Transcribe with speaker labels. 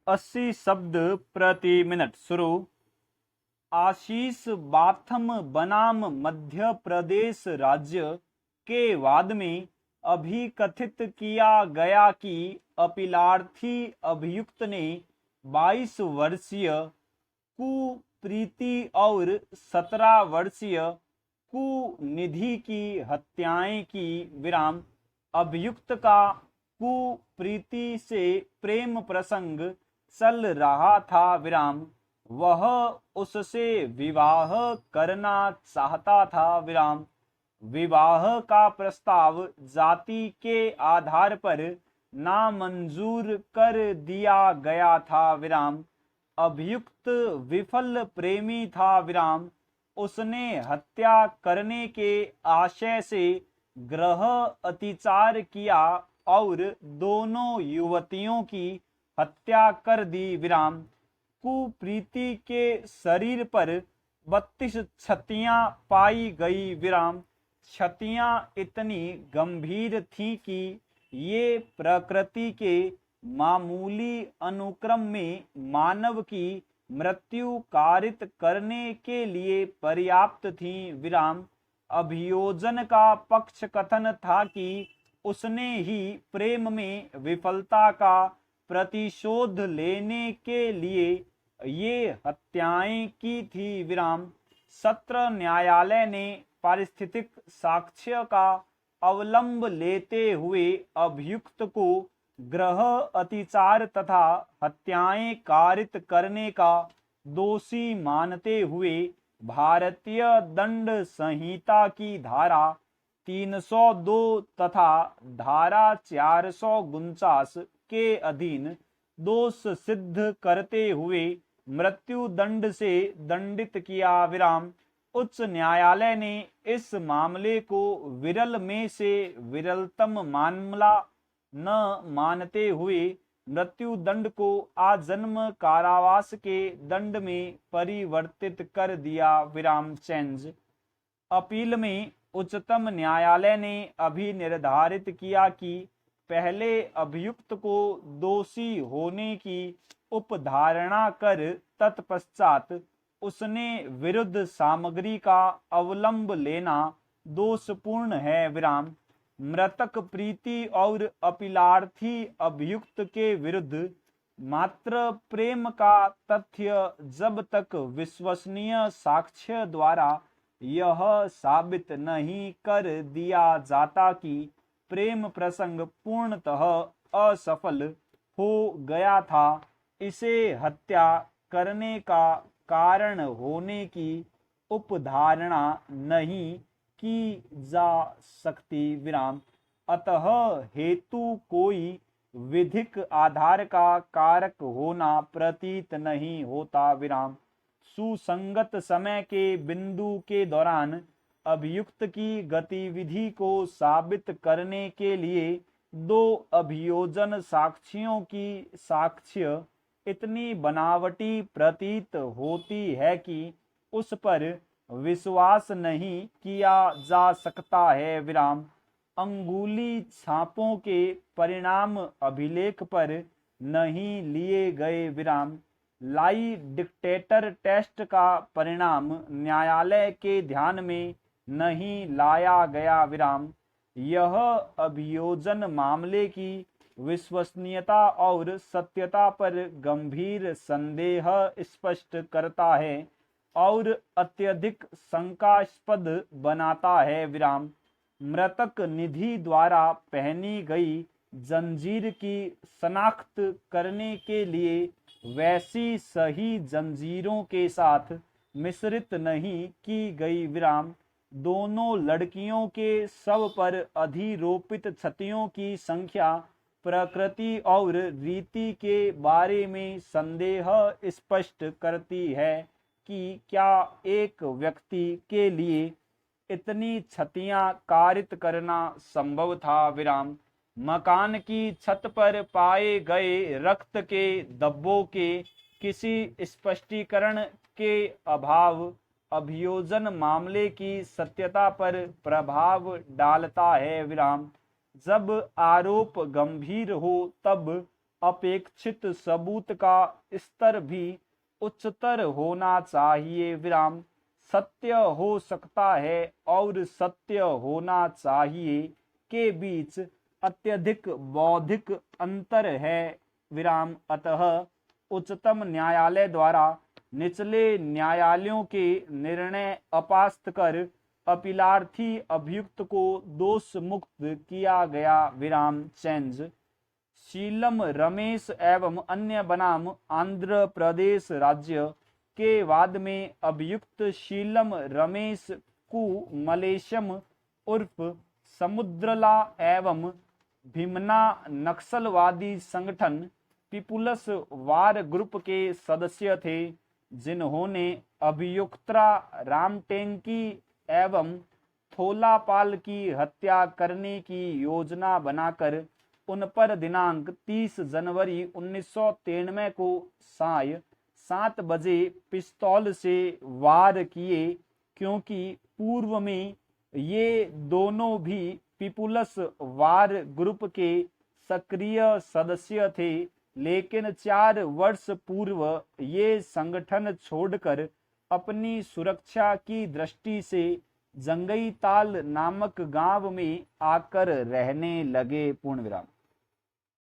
Speaker 1: 80 शब्द प्रति मिनट शुरू। आशीष बाथम बनाम मध्य प्रदेश राज्य के वाद में अभी कथित किया गया कि अपीलार्थी अभियुक्त ने 22 वर्षीय कुप्रीति और 17 वर्षीय कुनिधि की हत्याएं की। विराम। अभियुक्त का कुप्रीति से प्रेम प्रसंग चल रहा था। विराम। वह उससे विवाह करना चाहता था। विराम। विवाह का प्रस्ताव जाति के आधार पर नामंजूर कर दिया गया था। विराम। अभियुक्त विफल प्रेमी था। विराम। उसने हत्या करने के आशय से गृह अतिचार किया और दोनों युवतियों की हत्या कर दी। विराम। कुप्रीति के शरीर पर 32 क्षतियां पाई गई। विराम। क्षतियां इतनी गंभीर थीं कि ये प्रकृति के मामूली अनुक्रम में मानव की मृत्यु कारित करने के लिए पर्याप्त थीं। विराम। अभियोजन का पक्ष कथन था कि उसने ही प्रेम में विफलता का प्रतिशोध लेने के लिए ये हत्याएं की थी। विराम। सत्र न्यायालय ने पारिस्थितिक साक्ष्य का अवलंब लेते हुए अभियुक्त को गृह अतिचार तथा हत्याएं कारित करने का दोषी मानते हुए भारतीय दंड संहिता की धारा 302 तथा धारा 449 के अधीन दोष सिद्ध करते हुए मृत्यु दंड से दंडित किया। विराम। उच्च न्यायालय ने इस मामले को विरल में से विरलतम मामला न मानते हुए मृत्यु दंड को आजन्म कारावास के दंड में परिवर्तित कर दिया। विराम। चेंज। अपील में उच्चतम न्यायालय ने अभी निर्धारित किया कि पहले अभियुक्त को दोषी होने की उपधारणा कर तत्पश्चात उसने विरुद्ध सामग्री का अवलंब लेना दोषपूर्ण है। विराम। मृतक प्रीति और अपीलार्थी अभियुक्त के विरुद्ध मात्र प्रेम का तथ्य जब तक विश्वसनीय साक्ष्य द्वारा यह साबित नहीं कर दिया जाता कि प्रेम प्रसंग पूर्णतः असफल हो गया था, इसे हत्या करने का कारण होने की उपधारणा नहीं की जा सकती। विराम। अतः हेतु कोई विधिक आधार का कारक होना प्रतीत नहीं होता। विराम। सुसंगत समय के बिंदु के दौरान अभियुक्त की गतिविधि को साबित करने के लिए दो अभियोजन साक्ष्यों की साक्ष्य इतनी बनावटी प्रतीत होती है कि उस पर विश्वास नहीं किया जा सकता है। विराम। अंगुली छापों के परिणाम अभिलेख पर नहीं लिए गए। विराम। लाई डिटेक्टर टेस्ट का परिणाम न्यायालय के ध्यान में नहीं लाया गया। विराम। यह अभियोजन मामले की विश्वसनीयता और सत्यता पर गंभीर संदेह स्पष्ट करता है और अत्यधिक शंकास्पद बनाता है। विराम। मृतक निधि द्वारा पहनी गई जंजीर की शनाख्त करने के लिए वैसी सही जंजीरों के साथ मिश्रित नहीं की गई। विराम। दोनों लड़कियों के शव पर अधिरोपित क्षतियों की संख्या प्रकृति और रीति के बारे में संदेह स्पष्ट करती है कि क्या एक व्यक्ति के लिए इतनी क्षतियां कारित करना संभव था। विराम। मकान की छत पर पाए गए रक्त के धब्बों के किसी स्पष्टीकरण के अभाव अभियोजन मामले की सत्यता पर प्रभाव डालता है। विराम। जब आरोप गंभीर हो तब अपेक्षित सबूत का स्तर भी उच्चतर होना चाहिए विराम। सत्य हो सकता है और सत्य होना चाहिए के बीच अत्यधिक बौद्धिक अंतर है विराम। अतः उच्चतम न्यायालय द्वारा निचले न्यायालयों के निर्णय अपास्त कर अपीलार्थी अभियुक्त को दोष मुक्त किया गया विराम। चेंज शीलम रमेश एवं अन्य बनाम आंध्र प्रदेश राज्य के वाद में अभियुक्त शीलम रमेश को मलेशम उर्फ समुद्रला एवं भीमना नक्सलवादी संगठन पीपुल्स वार ग्रुप के सदस्य थे, जिन्होंने अभियुक्ता रामटेंकी एवं थोलापाल की हत्या करने की योजना बनाकर उन पर दिनांक 30 जनवरी 1993 को साय 7 बजे पिस्तौल से वार किए। क्योंकि पूर्व में ये दोनों भी पीपुल्स वार ग्रुप के सक्रिय सदस्य थे, लेकिन 4 वर्ष पूर्व ये संगठन छोड़कर अपनी सुरक्षा की दृष्टि से जंगई ताल नामक गांव में आकर रहने लगे। पूर्ण विराम।